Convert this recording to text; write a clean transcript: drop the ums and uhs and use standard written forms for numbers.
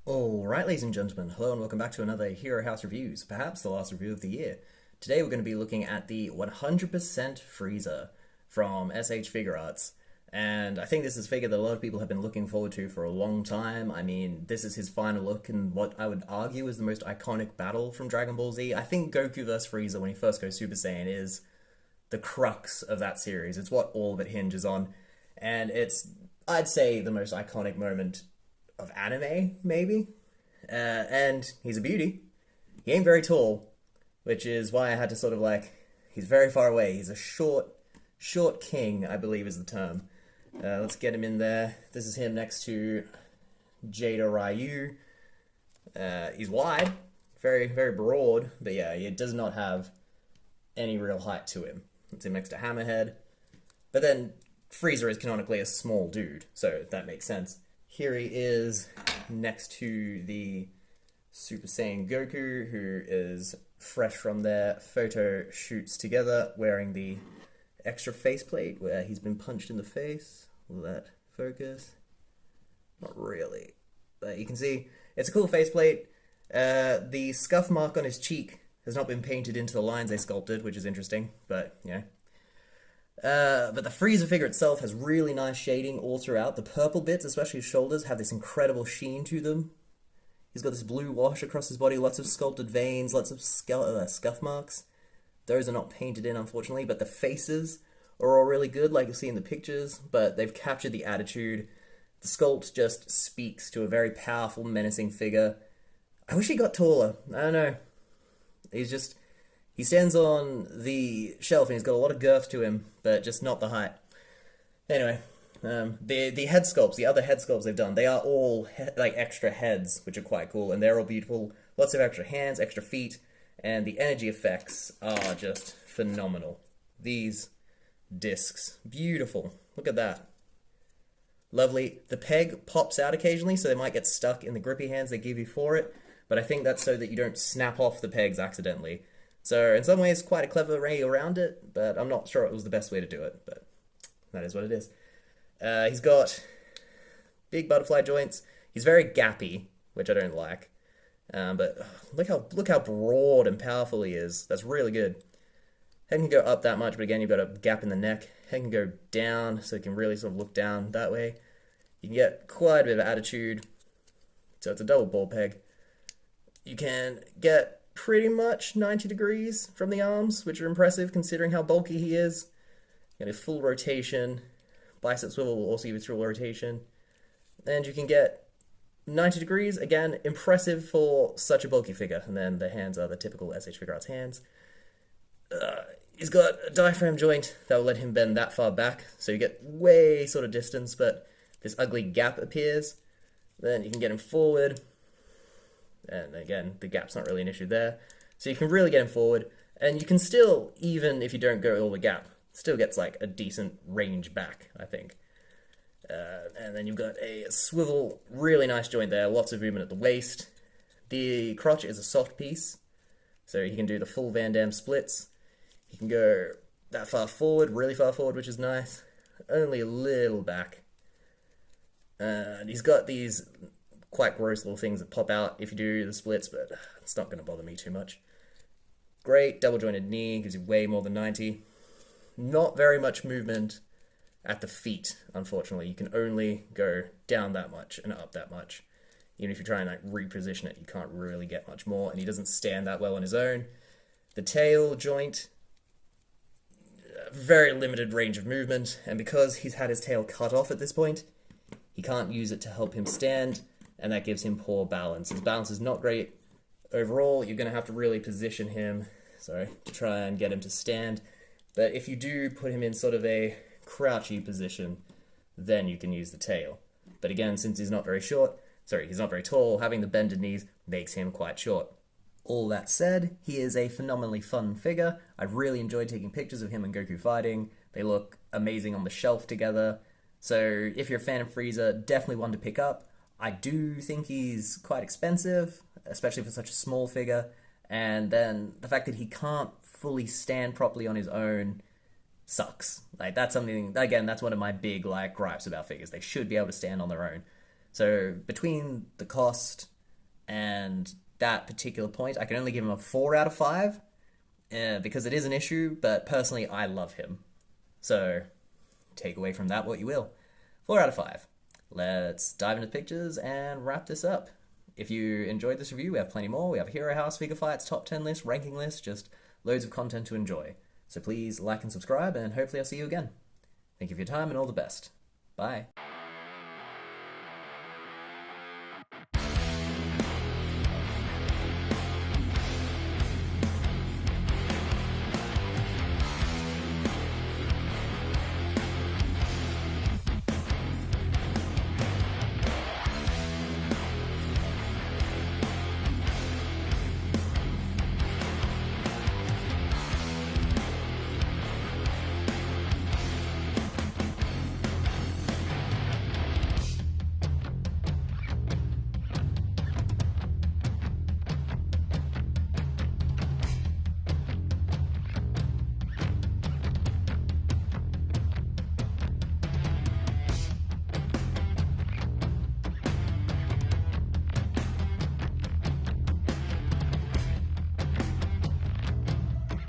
Alright, ladies and gentlemen, hello and welcome back to another Hero House Reviews, perhaps the last review of the year. Today we're going to be looking at the 100% Frieza from S.H Figuarts, and I think this is a figure that a lot of people have been looking forward to for a long time. I mean, this is his final look in what I would argue is the most iconic battle from Dragon Ball Z. I think Goku vs Frieza when he first goes Super Saiyan is the crux of that series. It's what all of it hinges on, and it's, I'd say, the most iconic moment of anime, maybe. And he's a beauty. He ain't very tall, which is why I had to sort of he's very far away. He's a short king, I believe is the term. Let's get him in there. This is him next to Jada Ryu. He's wide, very, very broad, but yeah, he does not have any real height to him. That's him next to Hammerhead. But then Frieza is canonically a small dude, so that makes sense. Here he is next to the Super Saiyan Goku, who is fresh from their photo shoots together, wearing the extra faceplate where he's been punched in the face. Will that focus? Not really. But you can see it's a cool faceplate. The scuff mark on his cheek has not been painted into the lines they sculpted, which is interesting, but yeah. But the Frieza figure itself has really nice shading all throughout. The purple bits, especially his shoulders, have this incredible sheen to them. He's got this blue wash across his body, lots of sculpted veins, lots of scuff marks. Those are not painted in, unfortunately, but the faces are all really good, like you'll see in the pictures, but they've captured the attitude. The sculpt just speaks to a very powerful, menacing figure. I wish he got taller. I don't know. He stands on the shelf and he's got a lot of girth to him, but just not the height. Anyway, the head sculpts, the other head sculpts they've done, they are all like extra heads, which are quite cool, and they're all beautiful. Lots of extra hands, extra feet, and the energy effects are just phenomenal. These discs, beautiful. Look at that. Lovely. The peg pops out occasionally, so they might get stuck in the grippy hands they give you for it, but I think that's so that you don't snap off the pegs accidentally. So in some ways, quite a clever way around it, but I'm not sure it was the best way to do it, but that is what it is. He's got big butterfly joints. He's very gappy, which I don't like. But look how broad and powerful he is. That's really good. Head can go up that much, but again, you've got a gap in the neck. Head can go down, so you can really sort of look down that way. You can get quite a bit of attitude. So it's a double ball peg. You can get pretty much 90 degrees from the arms, which are impressive considering how bulky he is. You get a full rotation. Bicep swivel will also give you full rotation. And you can get 90 degrees, again, impressive for such a bulky figure. And then the hands are the typical S.H Figuarts hands. He's got a diaphragm joint that will let him bend that far back, so you get way sort of distance, but this ugly gap appears. Then you can get him forward. And again, the gap's not really an issue there. So you can really get him forward, and you can still, even if you don't go all the gap, still gets like a decent range back, I think. And then you've got a swivel, really nice joint there, lots of movement at the waist. The crotch is a soft piece, so he can do the full Van Damme splits. He can go that far forward, really far forward, which is nice. Only a little back. And he's got these quite gross little things that pop out if you do the splits, but it's not going to bother me too much. Great double jointed knee, gives you way more than 90. Not very much movement at the feet, unfortunately. You can only go down that much and up that much. Even if you try and reposition it, you can't really get much more, and he doesn't stand that well on his own. The tail joint, very limited range of movement, and because he's had his tail cut off at this point, he can't use it to help him stand, and that gives him poor balance. His balance is not great. Overall, you're going to have to really position him, to try and get him to stand. But if you do put him in sort of a crouchy position, then you can use the tail. But again, since he's not very tall, having the bended knees makes him quite short. All that said, he is a phenomenally fun figure. I really enjoyed taking pictures of him and Goku fighting. They look amazing on the shelf together. So if you're a fan of Frieza, definitely one to pick up. I do think he's quite expensive, especially for such a small figure. And then the fact that he can't fully stand properly on his own sucks. That's something, again, that's one of my big gripes about figures. They should be able to stand on their own. So between the cost and that particular point, I can only give him a 4 out of 5 because it is an issue, but personally, I love him. So, take away from that what you will. 4 out of 5. Let's dive into the pictures and wrap this up. If you enjoyed this review, we have plenty more. We have a Hero House figure fights, top 10 list, ranking list, just loads of content to enjoy. So please like and subscribe, and hopefully I'll see you again. Thank you for your time and all the best. Bye.